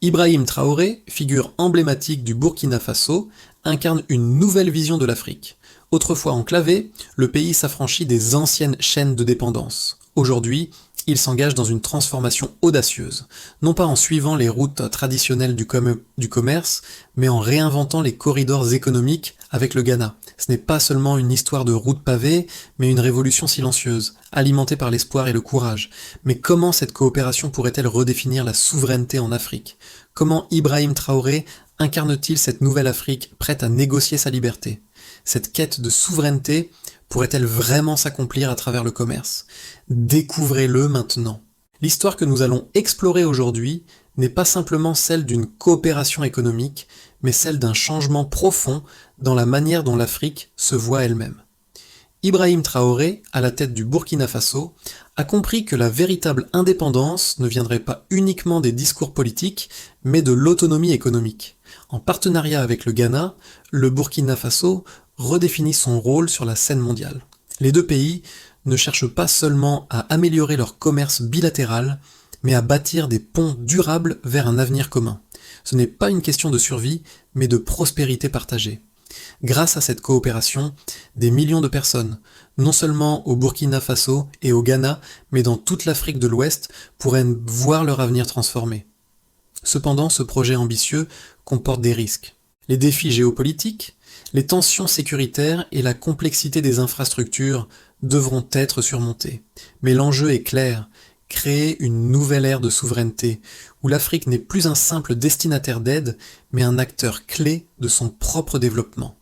Ibrahim Traoré, figure emblématique du Burkina Faso, incarne une nouvelle vision de l'Afrique. Autrefois enclavé, le pays s'affranchit des anciennes chaînes de dépendance. Aujourd'hui, il s'engage dans une transformation audacieuse, non pas en suivant les routes traditionnelles du commerce, mais en réinventant les corridors économiques avec le Ghana. Ce n'est pas seulement une histoire de routes pavées, mais une révolution silencieuse, alimentée par l'espoir et le courage. Mais comment cette coopération pourrait-elle redéfinir la souveraineté en Afrique ? Comment Ibrahim Traoré incarne-t-il cette nouvelle Afrique prête à négocier sa liberté ? Cette quête de souveraineté pourrait-elle vraiment s'accomplir à travers le commerce ? Découvrez-le maintenant. L'histoire que nous allons explorer aujourd'hui n'est pas simplement celle d'une coopération économique, mais celle d'un changement profond dans la manière dont l'Afrique se voit elle-même. Ibrahim Traoré, à la tête du Burkina Faso, a compris que la véritable indépendance ne viendrait pas uniquement des discours politiques, mais de l'autonomie économique. En partenariat avec le Ghana, le Burkina Faso redéfinit son rôle sur la scène mondiale. Les deux pays ne cherchent pas seulement à améliorer leur commerce bilatéral, mais à bâtir des ponts durables vers un avenir commun. Ce n'est pas une question de survie, mais de prospérité partagée. Grâce à cette coopération, des millions de personnes, non seulement au Burkina Faso et au Ghana, mais dans toute l'Afrique de l'Ouest, pourraient voir leur avenir transformé. Cependant, ce projet ambitieux comporte des risques. Les défis géopolitiques, les tensions sécuritaires et la complexité des infrastructures devront être surmontés. Mais l'enjeu est clair, créer une nouvelle ère de souveraineté, où l'Afrique n'est plus un simple destinataire d'aide, mais un acteur clé de son propre développement.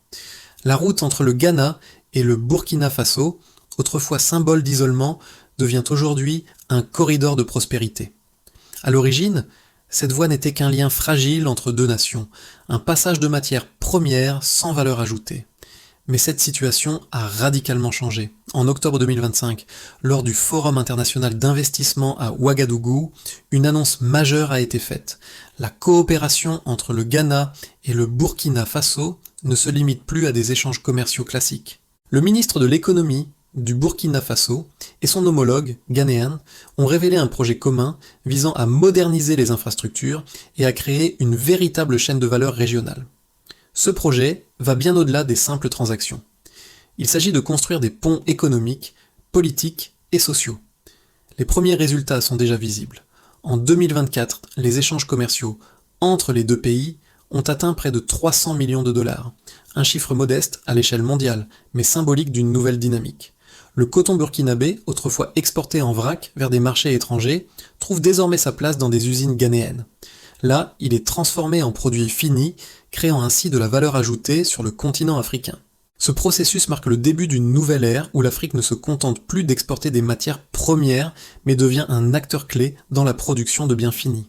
La route entre le Ghana et le Burkina Faso, autrefois symbole d'isolement, devient aujourd'hui un corridor de prospérité. À l'origine, cette voie n'était qu'un lien fragile entre deux nations, un passage de matières premières sans valeur ajoutée. Mais cette situation a radicalement changé. En octobre 2025, lors du Forum international d'investissement à Ouagadougou, une annonce majeure a été faite. La coopération entre le Ghana et le Burkina Faso ne se limite plus à des échanges commerciaux classiques. Le ministre de l'économie du Burkina Faso et son homologue ghanéen ont révélé un projet commun visant à moderniser les infrastructures et à créer une véritable chaîne de valeur régionale. Ce projet va bien au-delà des simples transactions. Il s'agit de construire des ponts économiques, politiques et sociaux. Les premiers résultats sont déjà visibles. En 2024, les échanges commerciaux entre les deux pays ont atteint près de 300 millions de dollars, un chiffre modeste à l'échelle mondiale, mais symbolique d'une nouvelle dynamique. Le coton burkinabé, autrefois exporté en vrac vers des marchés étrangers, trouve désormais sa place dans des usines ghanéennes. Là, il est transformé en produit fini, créant ainsi de la valeur ajoutée sur le continent africain. Ce processus marque le début d'une nouvelle ère où l'Afrique ne se contente plus d'exporter des matières premières, mais devient un acteur clé dans la production de biens finis.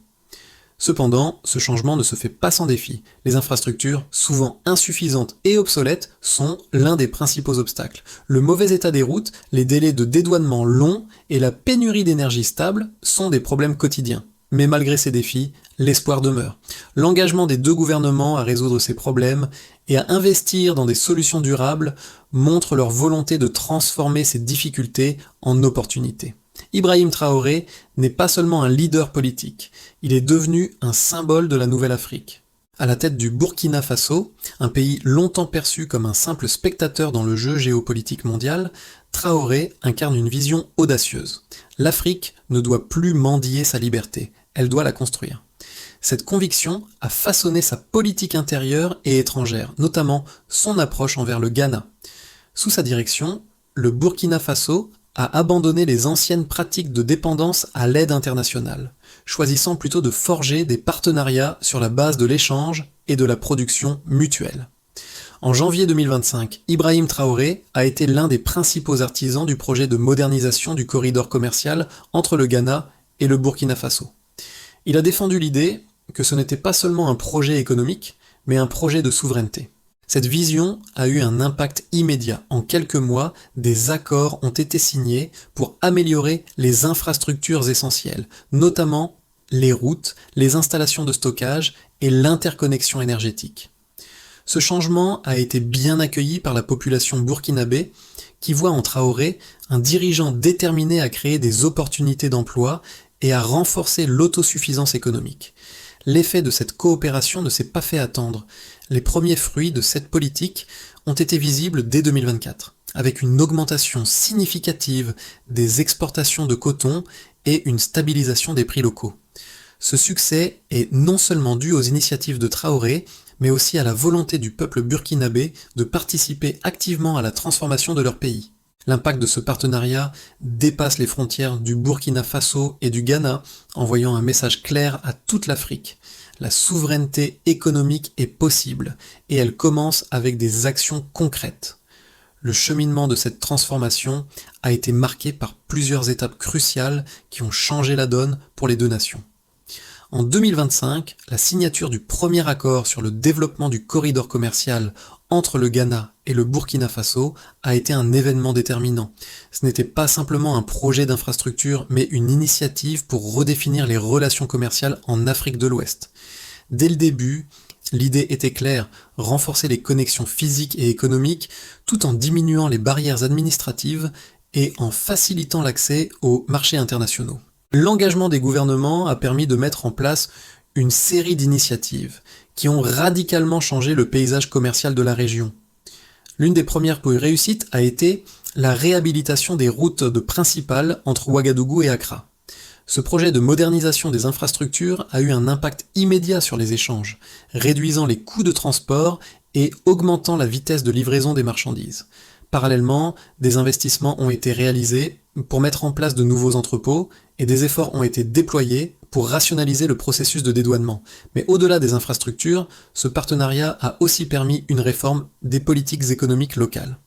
Cependant, ce changement ne se fait pas sans défi. Les infrastructures, souvent insuffisantes et obsolètes, sont l'un des principaux obstacles. Le mauvais état des routes, les délais de dédouanement longs et la pénurie d'énergie stable sont des problèmes quotidiens. Mais malgré ces défis, l'espoir demeure. L'engagement des deux gouvernements à résoudre ces problèmes et à investir dans des solutions durables montre leur volonté de transformer ces difficultés en opportunités. Ibrahim Traoré n'est pas seulement un leader politique, il est devenu un symbole de la nouvelle Afrique. À la tête du Burkina Faso, un pays longtemps perçu comme un simple spectateur dans le jeu géopolitique mondial, Traoré incarne une vision audacieuse. L'Afrique ne doit plus mendier sa liberté, elle doit la construire. Cette conviction a façonné sa politique intérieure et étrangère, notamment son approche envers le Ghana. Sous sa direction, le Burkina Faso a abandonné les anciennes pratiques de dépendance à l'aide internationale, choisissant plutôt de forger des partenariats sur la base de l'échange et de la production mutuelle. En janvier 2025, Ibrahim Traoré a été l'un des principaux artisans du projet de modernisation du corridor commercial entre le Ghana et le Burkina Faso. Il a défendu l'idée que ce n'était pas seulement un projet économique, mais un projet de souveraineté. Cette vision a eu un impact immédiat. En quelques mois, des accords ont été signés pour améliorer les infrastructures essentielles, notamment les routes, les installations de stockage et l'interconnexion énergétique. Ce changement a été bien accueilli par la population burkinabé, qui voit en Traoré un dirigeant déterminé à créer des opportunités d'emploi et à renforcer l'autosuffisance économique. L'effet de cette coopération ne s'est pas fait attendre. Les premiers fruits de cette politique ont été visibles dès 2024, avec une augmentation significative des exportations de coton et une stabilisation des prix locaux. Ce succès est non seulement dû aux initiatives de Traoré, mais aussi à la volonté du peuple burkinabé de participer activement à la transformation de leur pays. L'impact de ce partenariat dépasse les frontières du Burkina Faso et du Ghana, envoyant un message clair à toute l'Afrique. La souveraineté économique est possible, et elle commence avec des actions concrètes. Le cheminement de cette transformation a été marqué par plusieurs étapes cruciales qui ont changé la donne pour les deux nations. En 2025, la signature du premier accord sur le développement du corridor commercial entre le Ghana et le Burkina Faso a été un événement déterminant. Ce n'était pas simplement un projet d'infrastructure, mais une initiative pour redéfinir les relations commerciales en Afrique de l'Ouest. Dès le début, l'idée était claire, renforcer les connexions physiques et économiques tout en diminuant les barrières administratives et en facilitant l'accès aux marchés internationaux. L'engagement des gouvernements a permis de mettre en place une série d'initiatives qui ont radicalement changé le paysage commercial de la région. L'une des premières pour réussite a été la réhabilitation des routes principales entre Ouagadougou et Accra. Ce projet de modernisation des infrastructures a eu un impact immédiat sur les échanges, réduisant les coûts de transport et augmentant la vitesse de livraison des marchandises. Parallèlement, des investissements ont été réalisés pour mettre en place de nouveaux entrepôts et des efforts ont été déployés pour rationaliser le processus de dédouanement. Mais au-delà des infrastructures, ce partenariat a aussi permis une réforme des politiques économiques locales.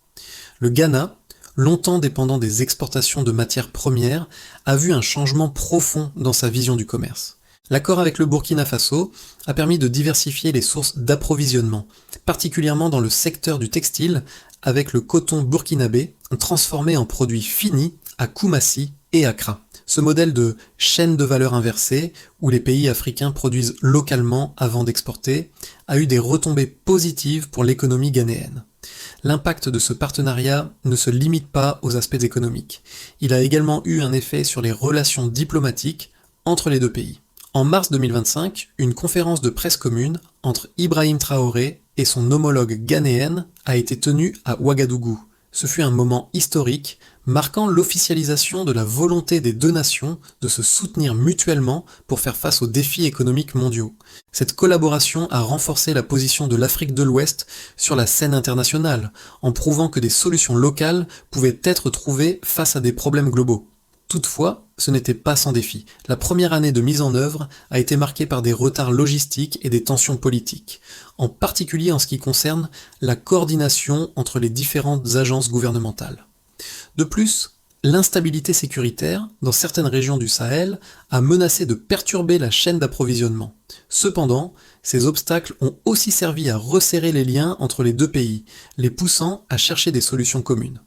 Le Ghana, longtemps dépendant des exportations de matières premières, a vu un changement profond dans sa vision du commerce. L'accord avec le Burkina Faso a permis de diversifier les sources d'approvisionnement, particulièrement dans le secteur du textile, avec le coton burkinabé transformé en produits finis à Koumassi et Accra. Ce modèle de chaîne de valeur inversée, où les pays africains produisent localement avant d'exporter, a eu des retombées positives pour l'économie ghanéenne. L'impact de ce partenariat ne se limite pas aux aspects économiques. Il a également eu un effet sur les relations diplomatiques entre les deux pays. En mars 2025, une conférence de presse commune entre Ibrahim Traoré et son homologue ghanéenne a été tenue à Ouagadougou. Ce fut un moment historique, marquant l'officialisation de la volonté des deux nations de se soutenir mutuellement pour faire face aux défis économiques mondiaux. Cette collaboration a renforcé la position de l'Afrique de l'Ouest sur la scène internationale, en prouvant que des solutions locales pouvaient être trouvées face à des problèmes globaux. Toutefois, ce n'était pas sans défi. La première année de mise en œuvre a été marquée par des retards logistiques et des tensions politiques, en particulier en ce qui concerne la coordination entre les différentes agences gouvernementales. De plus, l'instabilité sécuritaire dans certaines régions du Sahel a menacé de perturber la chaîne d'approvisionnement. Cependant, ces obstacles ont aussi servi à resserrer les liens entre les deux pays, les poussant à chercher des solutions communes.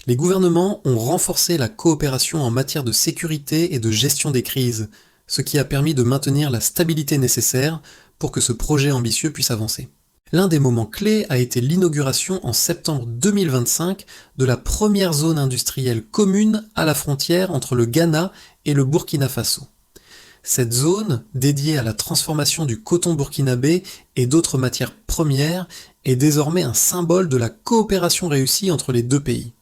Les gouvernements ont renforcé la coopération en matière de sécurité et de gestion des crises, ce qui a permis de maintenir la stabilité nécessaire pour que ce projet ambitieux puisse avancer. L'un des moments clés a été l'inauguration en septembre 2025 de la première zone industrielle commune à la frontière entre le Ghana et le Burkina Faso. Cette zone, dédiée à la transformation du coton burkinabé et d'autres matières premières, est désormais un symbole de la coopération réussie entre les deux pays.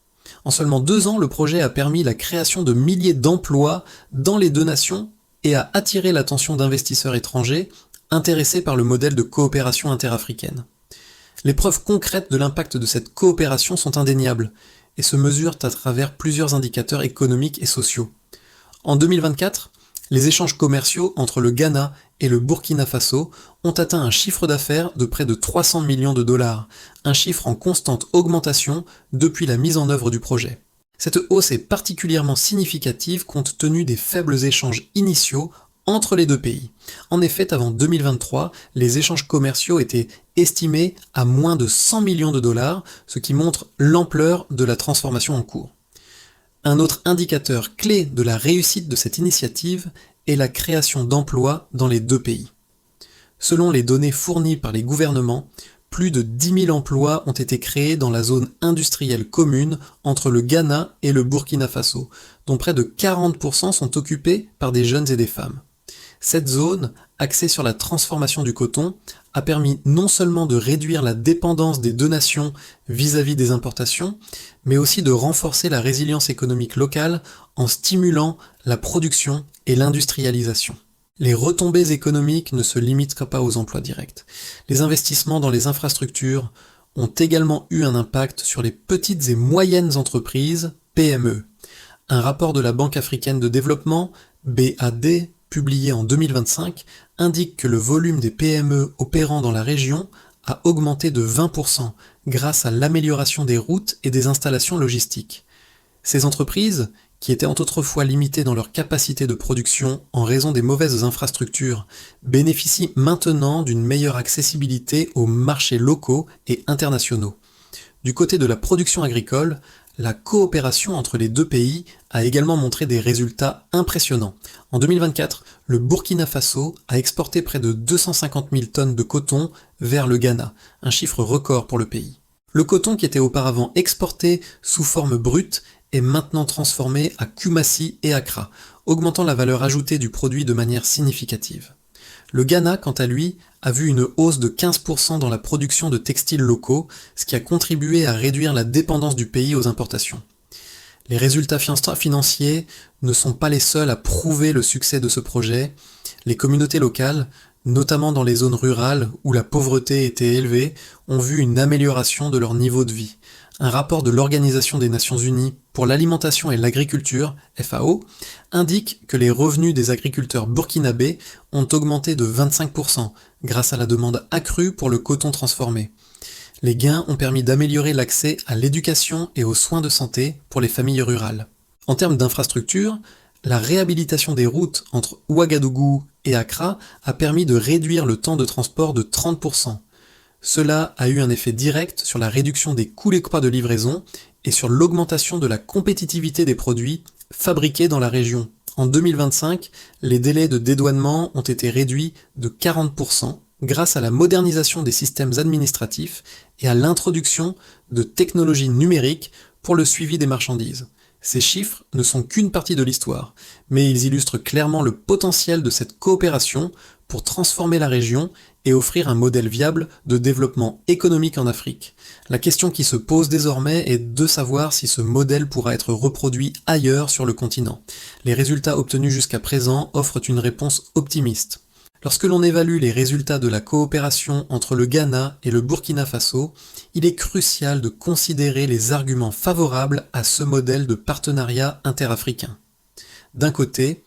En seulement 2 ans, le projet a permis la création de milliers d'emplois dans les deux nations et a attiré l'attention d'investisseurs étrangers intéressés par le modèle de coopération interafricaine. Les preuves concrètes de l'impact de cette coopération sont indéniables et se mesurent à travers plusieurs indicateurs économiques et sociaux. En 2024, les échanges commerciaux entre le Ghana et le Burkina Faso ont atteint un chiffre d'affaires de près de 300 millions de dollars, un chiffre en constante augmentation depuis la mise en œuvre du projet. Cette hausse est particulièrement significative compte tenu des faibles échanges initiaux entre les deux pays. En effet, avant 2023, les échanges commerciaux étaient estimés à moins de 100 millions de dollars, ce qui montre l'ampleur de la transformation en cours. Un autre indicateur clé de la réussite de cette initiative est la création d'emplois dans les deux pays. Selon les données fournies par les gouvernements, plus de 10 000 emplois ont été créés dans la zone industrielle commune entre le Ghana et le Burkina Faso, dont près de 40% sont occupés par des jeunes et des femmes. Cette zone, axée sur la transformation du coton, a permis non seulement de réduire la dépendance des deux nations vis-à-vis des importations, mais aussi de renforcer la résilience économique locale en stimulant la production et l'industrialisation. Les retombées économiques ne se limitent pas aux emplois directs. Les investissements dans les infrastructures ont également eu un impact sur les petites et moyennes entreprises, PME. Un rapport de la Banque africaine de développement, BAD, publié en 2025, indique que le volume des PME opérant dans la région a augmenté de 20% grâce à l'amélioration des routes et des installations logistiques. Ces entreprises, qui étaient autrefois limitées dans leur capacité de production en raison des mauvaises infrastructures, bénéficient maintenant d'une meilleure accessibilité aux marchés locaux et internationaux. Du côté de la production agricole, la coopération entre les deux pays a également montré des résultats impressionnants. En 2024, le Burkina Faso a exporté près de 250 000 tonnes de coton vers le Ghana, un chiffre record pour le pays. Le coton qui était auparavant exporté sous forme brute est maintenant transformé à Kumasi et Accra, augmentant la valeur ajoutée du produit de manière significative. Le Ghana, quant à lui, a vu une hausse de 15% dans la production de textiles locaux, ce qui a contribué à réduire la dépendance du pays aux importations. Les résultats financiers ne sont pas les seuls à prouver le succès de ce projet. Les communautés locales, notamment dans les zones rurales où la pauvreté était élevée, ont vu une amélioration de leur niveau de vie. Un rapport de l'Organisation des Nations Unies pour l'alimentation et l'agriculture, FAO, indique que les revenus des agriculteurs burkinabés ont augmenté de 25% grâce à la demande accrue pour le coton transformé. Les gains ont permis d'améliorer l'accès à l'éducation et aux soins de santé pour les familles rurales. En termes d'infrastructure, la réhabilitation des routes entre Ouagadougou et Accra a permis de réduire le temps de transport de 30%. Cela a eu un effet direct sur la réduction des coûts de livraison et sur l'augmentation de la compétitivité des produits fabriqués dans la région. En 2025, les délais de dédouanement ont été réduits de 40% grâce à la modernisation des systèmes administratifs et à l'introduction de technologies numériques pour le suivi des marchandises. Ces chiffres ne sont qu'une partie de l'histoire, mais ils illustrent clairement le potentiel de cette coopération pour transformer la région et offrir un modèle viable de développement économique en Afrique. La question qui se pose désormais est de savoir si ce modèle pourra être reproduit ailleurs sur le continent. Les résultats obtenus jusqu'à présent offrent une réponse optimiste. Lorsque l'on évalue les résultats de la coopération entre le Ghana et le Burkina Faso, il est crucial de considérer les arguments favorables à ce modèle de partenariat interafricain. D'un côté,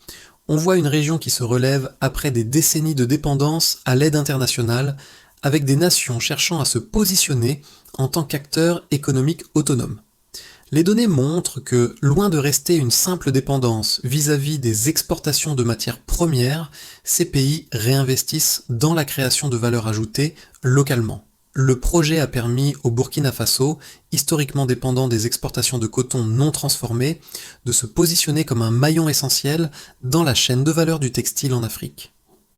on voit une région qui se relève après des décennies de dépendance à l'aide internationale, avec des nations cherchant à se positionner en tant qu'acteurs économiques autonomes. Les données montrent que, loin de rester une simple dépendance vis-à-vis des exportations de matières premières, ces pays réinvestissent dans la création de valeur ajoutée localement. Le projet a permis au Burkina Faso, historiquement dépendant des exportations de coton non transformé, de se positionner comme un maillon essentiel dans la chaîne de valeur du textile en Afrique.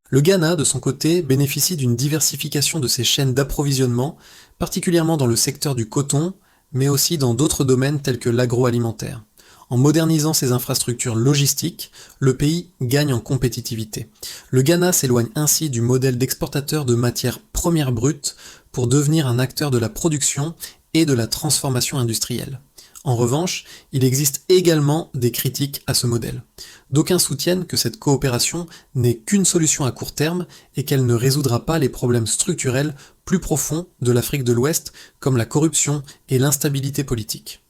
Le Ghana, de son côté, bénéficie d'une diversification de ses chaînes d'approvisionnement, particulièrement dans le secteur du coton, mais aussi dans d'autres domaines tels que l'agroalimentaire. En modernisant ses infrastructures logistiques, le pays gagne en compétitivité. Le Ghana s'éloigne ainsi du modèle d'exportateur de matières premières brutes pour devenir un acteur de la production et de la transformation industrielle. En revanche, il existe également des critiques à ce modèle. D'aucuns soutiennent que cette coopération n'est qu'une solution à court terme et qu'elle ne résoudra pas les problèmes structurels plus profonds de l'Afrique de l'Ouest, comme la corruption et l'instabilité politique.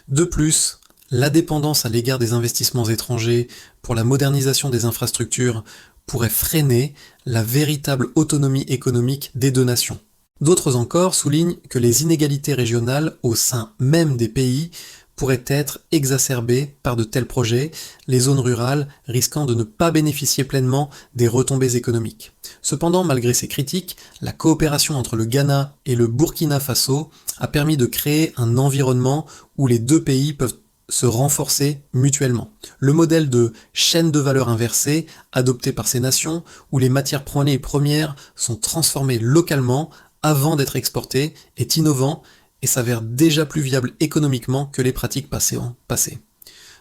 De plus, la dépendance à l'égard des investissements étrangers pour la modernisation des infrastructures pourrait freiner la véritable autonomie économique des deux nations. D'autres encore soulignent que les inégalités régionales au sein même des pays pourraient être exacerbées par de tels projets, les zones rurales risquant de ne pas bénéficier pleinement des retombées économiques. Cependant, malgré ces critiques, la coopération entre le Ghana et le Burkina Faso a permis de créer un environnement où les deux pays peuvent se renforcer mutuellement. Le modèle de chaîne de valeur inversée, adopté par ces nations, où les matières premières sont transformées localement avant d'être exportées, est innovant et s'avère déjà plus viable économiquement que les pratiques passées.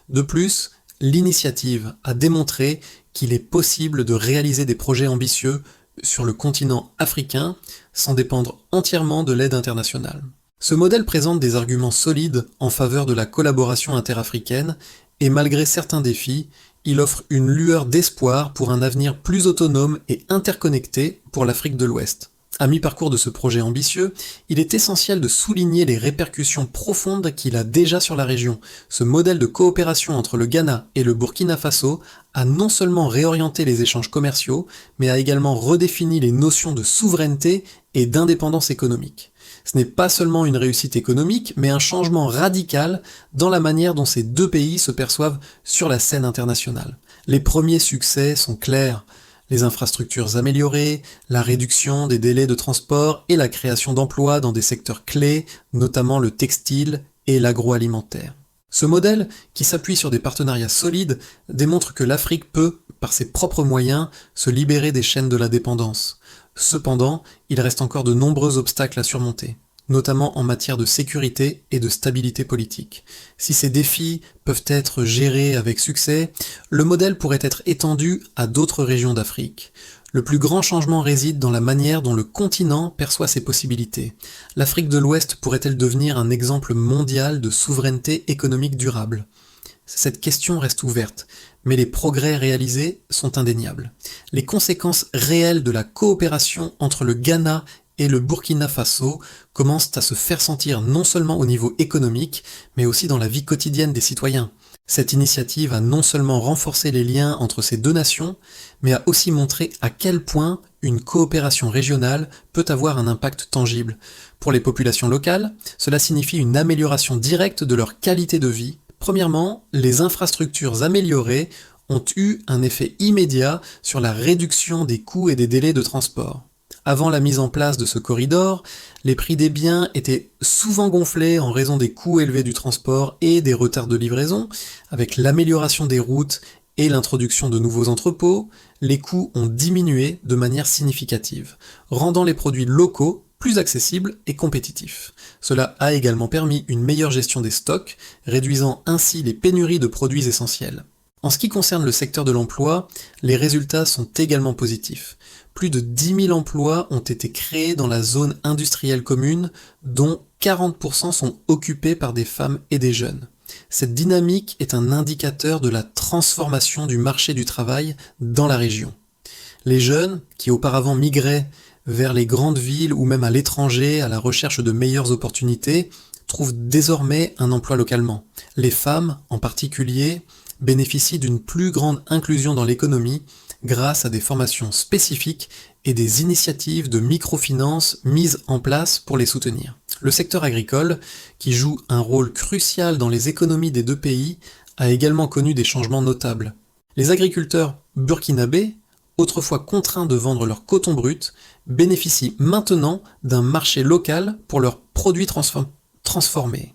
De plus, L'initiative a démontré qu'il est possible de réaliser des projets ambitieux sur le continent africain sans dépendre entièrement de l'aide internationale. Ce modèle présente des arguments solides en faveur de la collaboration interafricaine et malgré certains défis, il offre une lueur d'espoir pour un avenir plus autonome et interconnecté pour l'Afrique de l'Ouest. À mi-parcours de ce projet ambitieux, il est essentiel de souligner les répercussions profondes qu'il a déjà sur la région. Ce modèle de coopération entre le Ghana et le Burkina Faso a non seulement réorienté les échanges commerciaux, mais a également redéfini les notions de souveraineté et d'indépendance économique. Ce n'est pas seulement une réussite économique, mais un changement radical dans la manière dont ces deux pays se perçoivent sur la scène internationale. Les premiers succès sont clairs. Les infrastructures améliorées, la réduction des délais de transport et la création d'emplois dans des secteurs clés, notamment le textile et l'agroalimentaire. Ce modèle, qui s'appuie sur des partenariats solides, démontre que l'Afrique peut, par ses propres moyens, se libérer des chaînes de la dépendance. Cependant, il reste encore de nombreux obstacles à surmonter, notamment en matière de sécurité et de stabilité politique. Si ces défis peuvent être gérés avec succès, le modèle pourrait être étendu à d'autres régions d'Afrique. Le plus grand changement réside dans la manière dont le continent perçoit ses possibilités. L'Afrique de l'Ouest pourrait-elle devenir un exemple mondial de souveraineté économique durable ? Cette question reste ouverte, mais les progrès réalisés sont indéniables. Les conséquences réelles de la coopération entre le Ghana et le Burkina Faso commencent à se faire sentir non seulement au niveau économique, mais aussi dans la vie quotidienne des citoyens. Cette initiative a non seulement renforcé les liens entre ces deux nations, mais a aussi montré à quel point une coopération régionale peut avoir un impact tangible. Pour les populations locales, cela signifie une amélioration directe de leur qualité de vie. Premièrement, les infrastructures améliorées ont eu un effet immédiat sur la réduction des coûts et des délais de transport. Avant la mise en place de ce corridor, les prix des biens étaient souvent gonflés en raison des coûts élevés du transport et des retards de livraison. Avec l'amélioration des routes et l'introduction de nouveaux entrepôts, les coûts ont diminué de manière significative, rendant les produits locaux plus accessibles et compétitifs. Cela a également permis une meilleure gestion des stocks, réduisant ainsi les pénuries de produits essentiels. En ce qui concerne le secteur de l'emploi, les résultats sont également positifs. Plus de 10 000 emplois ont été créés dans la zone industrielle commune, dont 40% sont occupés par des femmes et des jeunes. Cette dynamique est un indicateur de la transformation du marché du travail dans la région. Les jeunes, qui auparavant migraient vers les grandes villes ou même à l'étranger à la recherche de meilleures opportunités, trouvent désormais un emploi localement. Les femmes, en particulier, bénéficient d'une plus grande inclusion dans l'économie grâce à des formations spécifiques et des initiatives de microfinance mises en place pour les soutenir. Le secteur agricole, qui joue un rôle crucial dans les économies des deux pays, a également connu des changements notables. Les agriculteurs burkinabés, autrefois contraints de vendre leur coton brut, bénéficient maintenant d'un marché local pour leurs produits transformés.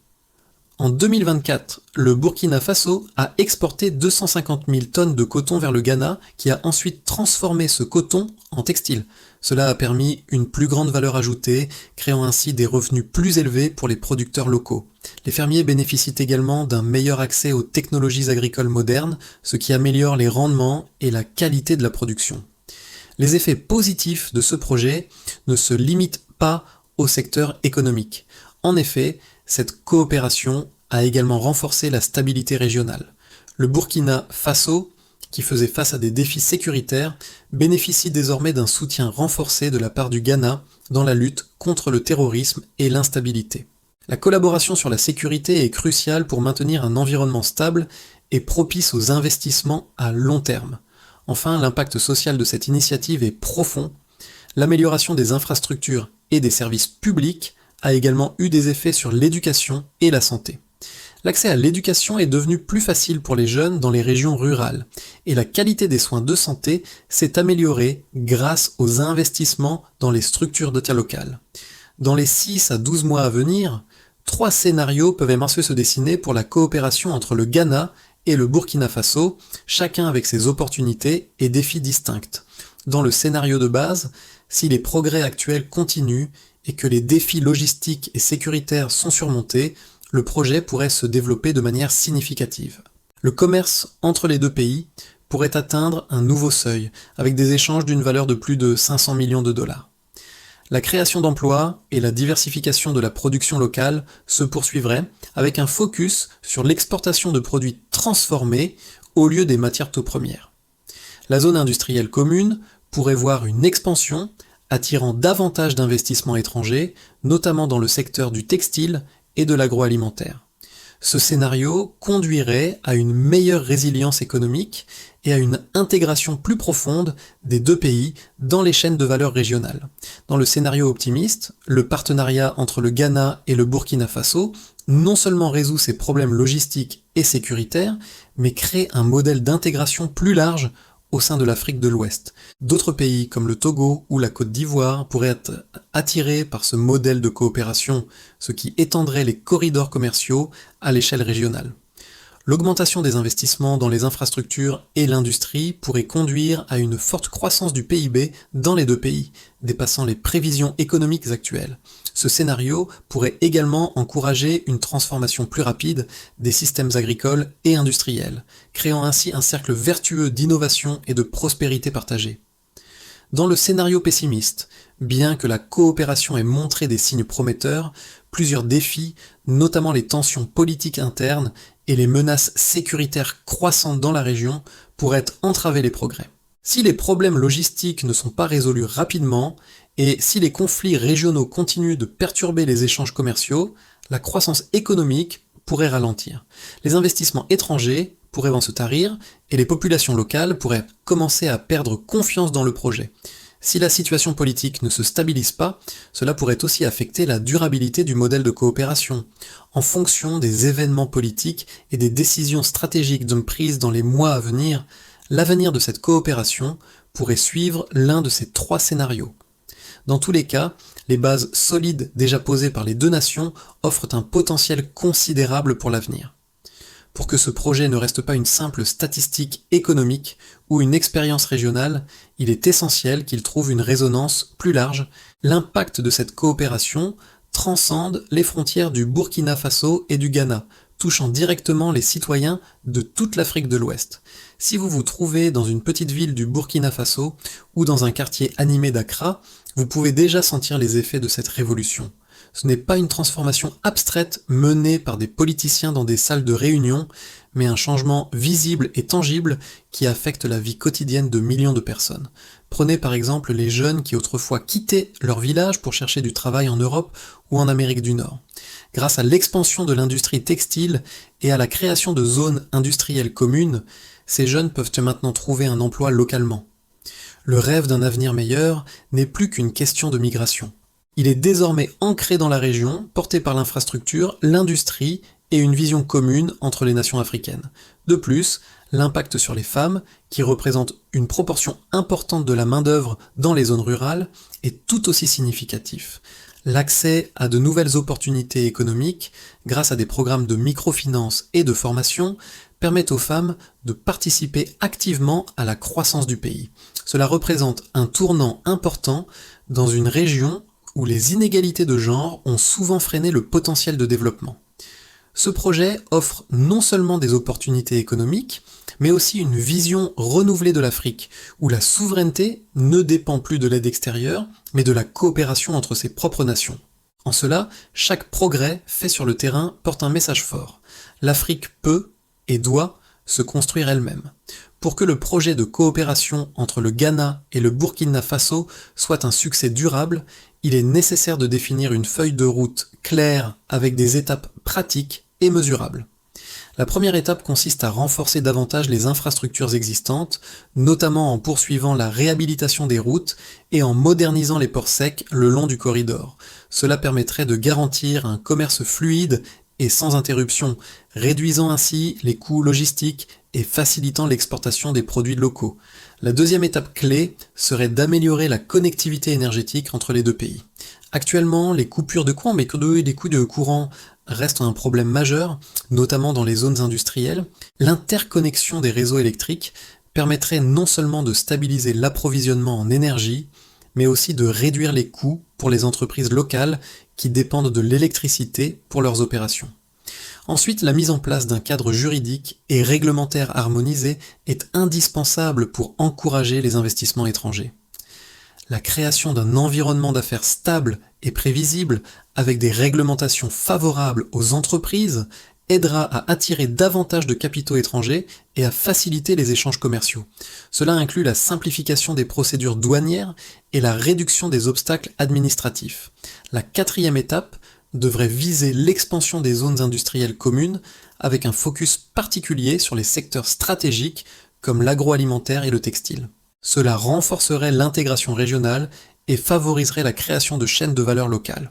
En 2024, le Burkina Faso a exporté 250 000 tonnes de coton vers le Ghana, qui a ensuite transformé ce coton en textile. Cela a permis une plus grande valeur ajoutée, créant ainsi des revenus plus élevés pour les producteurs locaux. Les fermiers bénéficient également d'un meilleur accès aux technologies agricoles modernes, ce qui améliore les rendements et la qualité de la production. Les effets positifs de ce projet ne se limitent pas au secteur économique. En effet, cette coopération a également renforcé la stabilité régionale. Le Burkina Faso, qui faisait face à des défis sécuritaires, bénéficie désormais d'un soutien renforcé de la part du Ghana dans la lutte contre le terrorisme et l'instabilité. La collaboration sur la sécurité est cruciale pour maintenir un environnement stable et propice aux investissements à long terme. Enfin, l'impact social de cette initiative est profond. L'amélioration des infrastructures et des services publics a également eu des effets sur l'éducation et la santé. L'accès à l'éducation est devenu plus facile pour les jeunes dans les régions rurales, et la qualité des soins de santé s'est améliorée grâce aux investissements dans les structures de terre locales. Dans les 6 à 12 mois à venir, 3 scénarios peuvent émerger se dessiner pour la coopération entre le Ghana et le Burkina Faso, chacun avec ses opportunités et défis distincts. Dans le scénario de base, si les progrès actuels continuent et que les défis logistiques et sécuritaires sont surmontés, le projet pourrait se développer de manière significative. Le commerce entre les deux pays pourrait atteindre un nouveau seuil, avec des échanges d'une valeur de plus de 500 millions de dollars. La création d'emplois et la diversification de la production locale se poursuivraient avec un focus sur l'exportation de produits transformés au lieu des matières premières. La zone industrielle commune pourrait voir une expansion attirant davantage d'investissements étrangers, notamment dans le secteur du textile et de l'agroalimentaire. Ce scénario conduirait à une meilleure résilience économique et à une intégration plus profonde des deux pays dans les chaînes de valeur régionales. Dans le scénario optimiste, le partenariat entre le Ghana et le Burkina Faso non seulement résout ses problèmes logistiques et sécuritaires, mais crée un modèle d'intégration plus large au sein de l'Afrique de l'Ouest. D'autres pays comme le Togo ou la Côte d'Ivoire pourraient être attirés par ce modèle de coopération, ce qui étendrait les corridors commerciaux à l'échelle régionale. L'augmentation des investissements dans les infrastructures et l'industrie pourrait conduire à une forte croissance du PIB dans les deux pays, dépassant les prévisions économiques actuelles. Ce scénario pourrait également encourager une transformation plus rapide des systèmes agricoles et industriels, créant ainsi un cercle vertueux d'innovation et de prospérité partagée. Dans le scénario pessimiste, bien que la coopération ait montré des signes prometteurs, plusieurs défis, notamment les tensions politiques internes et les menaces sécuritaires croissantes dans la région, pourraient entraver les progrès. Si les problèmes logistiques ne sont pas résolus rapidement, et si les conflits régionaux continuent de perturber les échanges commerciaux, la croissance économique pourrait ralentir. Les investissements étrangers pourraient en se tarir, et les populations locales pourraient commencer à perdre confiance dans le projet. Si la situation politique ne se stabilise pas, cela pourrait aussi affecter la durabilité du modèle de coopération. En fonction des événements politiques et des décisions stratégiques prises dans les mois à venir, l'avenir de cette coopération pourrait suivre l'un de ces trois scénarios. Dans tous les cas, les bases solides déjà posées par les deux nations offrent un potentiel considérable pour l'avenir. Pour que ce projet ne reste pas une simple statistique économique ou une expérience régionale, il est essentiel qu'il trouve une résonance plus large. L'impact de cette coopération transcende les frontières du Burkina Faso et du Ghana, touchant directement les citoyens de toute l'Afrique de l'Ouest. Si vous vous trouvez dans une petite ville du Burkina Faso ou dans un quartier animé d'Accra, vous pouvez déjà sentir les effets de cette révolution. Ce n'est pas une transformation abstraite menée par des politiciens dans des salles de réunion, mais un changement visible et tangible qui affecte la vie quotidienne de millions de personnes. Prenez par exemple les jeunes qui autrefois quittaient leur village pour chercher du travail en Europe ou en Amérique du Nord. Grâce à l'expansion de l'industrie textile et à la création de zones industrielles communes, ces jeunes peuvent maintenant trouver un emploi localement. Le rêve d'un avenir meilleur n'est plus qu'une question de migration. Il est désormais ancré dans la région, porté par l'infrastructure, l'industrie et une vision commune entre les nations africaines. De plus, l'impact sur les femmes, qui représentent une proportion importante de la main-d'œuvre dans les zones rurales, est tout aussi significatif. L'accès à de nouvelles opportunités économiques, grâce à des programmes de microfinance et de formation, permet aux femmes de participer activement à la croissance du pays. Cela représente un tournant important dans une région où les inégalités de genre ont souvent freiné le potentiel de développement. Ce projet offre non seulement des opportunités économiques, mais aussi une vision renouvelée de l'Afrique, où la souveraineté ne dépend plus de l'aide extérieure, mais de la coopération entre ses propres nations. En cela, chaque progrès fait sur le terrain porte un message fort. L'Afrique peut et doit se construire elle-même. Pour que le projet de coopération entre le Ghana et le Burkina Faso soit un succès durable, il est nécessaire de définir une feuille de route claire avec des étapes pratiques et mesurables. La première étape consiste à renforcer davantage les infrastructures existantes, notamment en poursuivant la réhabilitation des routes et en modernisant les ports secs le long du corridor. Cela permettrait de garantir un commerce fluide et sans interruption, réduisant ainsi les coûts logistiques et facilitant l'exportation des produits locaux. La deuxième étape clé serait d'améliorer la connectivité énergétique entre les deux pays. Actuellement, les coupures de courant, mais les coûts de courant restent un problème majeur, notamment dans les zones industrielles. L'interconnexion des réseaux électriques permettrait non seulement de stabiliser l'approvisionnement en énergie, mais aussi de réduire les coûts pour les entreprises locales qui dépendent de l'électricité pour leurs opérations. Ensuite, la mise en place d'un cadre juridique et réglementaire harmonisé est indispensable pour encourager les investissements étrangers. La création d'un environnement d'affaires stable et prévisible, avec des réglementations favorables aux entreprises, aidera à attirer davantage de capitaux étrangers et à faciliter les échanges commerciaux. Cela inclut la simplification des procédures douanières et la réduction des obstacles administratifs. La quatrième étape devrait viser l'expansion des zones industrielles communes avec un focus particulier sur les secteurs stratégiques comme l'agroalimentaire et le textile. Cela renforcerait l'intégration régionale et favoriserait la création de chaînes de valeur locales.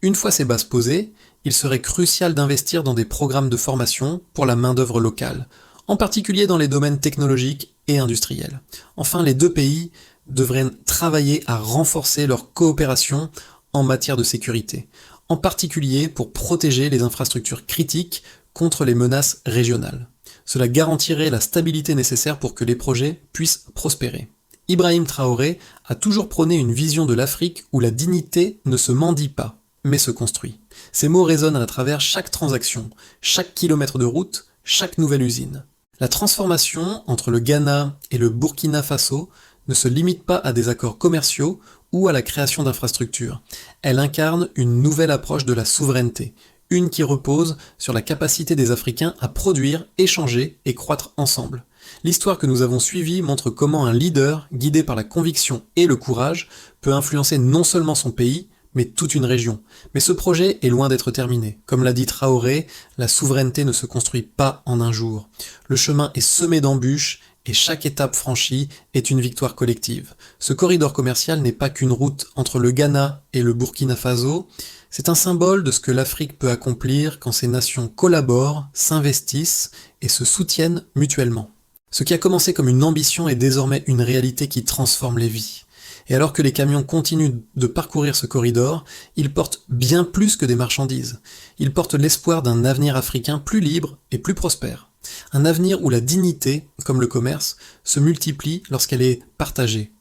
Une fois ces bases posées, il serait crucial d'investir dans des programmes de formation pour la main-d'œuvre locale, en particulier dans les domaines technologiques et industriels. Enfin, les deux pays devraient travailler à renforcer leur coopération en matière de sécurité, en particulier pour protéger les infrastructures critiques contre les menaces régionales. Cela garantirait la stabilité nécessaire pour que les projets puissent prospérer. Ibrahim Traoré a toujours prôné une vision de l'Afrique où la dignité ne se mendie pas, mais se construit. Ces mots résonnent à travers chaque transaction, chaque kilomètre de route, chaque nouvelle usine. La transformation entre le Ghana et le Burkina Faso ne se limite pas à des accords commerciaux ou à la création d'infrastructures. Elle incarne une nouvelle approche de la souveraineté, une qui repose sur la capacité des Africains à produire, échanger et croître ensemble. L'histoire que nous avons suivie montre comment un leader, guidé par la conviction et le courage, peut influencer non seulement son pays, mais toute une région. Mais ce projet est loin d'être terminé. Comme l'a dit Traoré, la souveraineté ne se construit pas en un jour. Le chemin est semé d'embûches et chaque étape franchie est une victoire collective. Ce corridor commercial n'est pas qu'une route entre le Ghana et le Burkina Faso, c'est un symbole de ce que l'Afrique peut accomplir quand ces nations collaborent, s'investissent et se soutiennent mutuellement. Ce qui a commencé comme une ambition est désormais une réalité qui transforme les vies. Et alors que les camions continuent de parcourir ce corridor, ils portent bien plus que des marchandises. Ils portent l'espoir d'un avenir africain plus libre et plus prospère. Un avenir où la dignité, comme le commerce, se multiplie lorsqu'elle est partagée.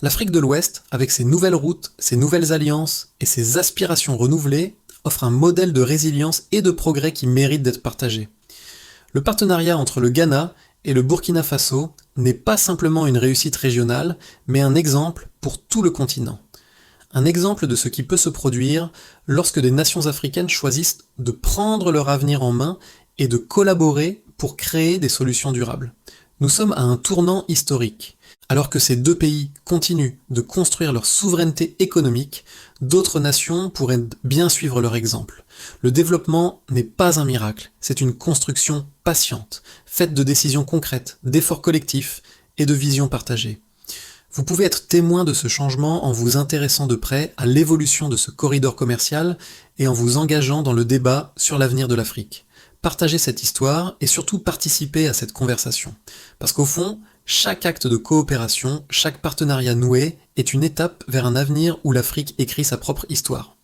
L'Afrique de l'Ouest, avec ses nouvelles routes, ses nouvelles alliances et ses aspirations renouvelées, offre un modèle de résilience et de progrès qui mérite d'être partagé. Le partenariat entre le Ghana et le Burkina Faso n'est pas simplement une réussite régionale, mais un exemple pour tout le continent. Un exemple de ce qui peut se produire lorsque des nations africaines choisissent de prendre leur avenir en main et de collaborer pour créer des solutions durables. Nous sommes à un tournant historique. Alors que ces deux pays continuent de construire leur souveraineté économique, d'autres nations pourraient bien suivre leur exemple. Le développement n'est pas un miracle, c'est une construction patiente, faite de décisions concrètes, d'efforts collectifs et de visions partagées. Vous pouvez être témoin de ce changement en vous intéressant de près à l'évolution de ce corridor commercial et en vous engageant dans le débat sur l'avenir de l'Afrique. Partagez cette histoire et surtout participez à cette conversation. Parce qu'au fond, chaque acte de coopération, chaque partenariat noué est une étape vers un avenir où l'Afrique écrit sa propre histoire.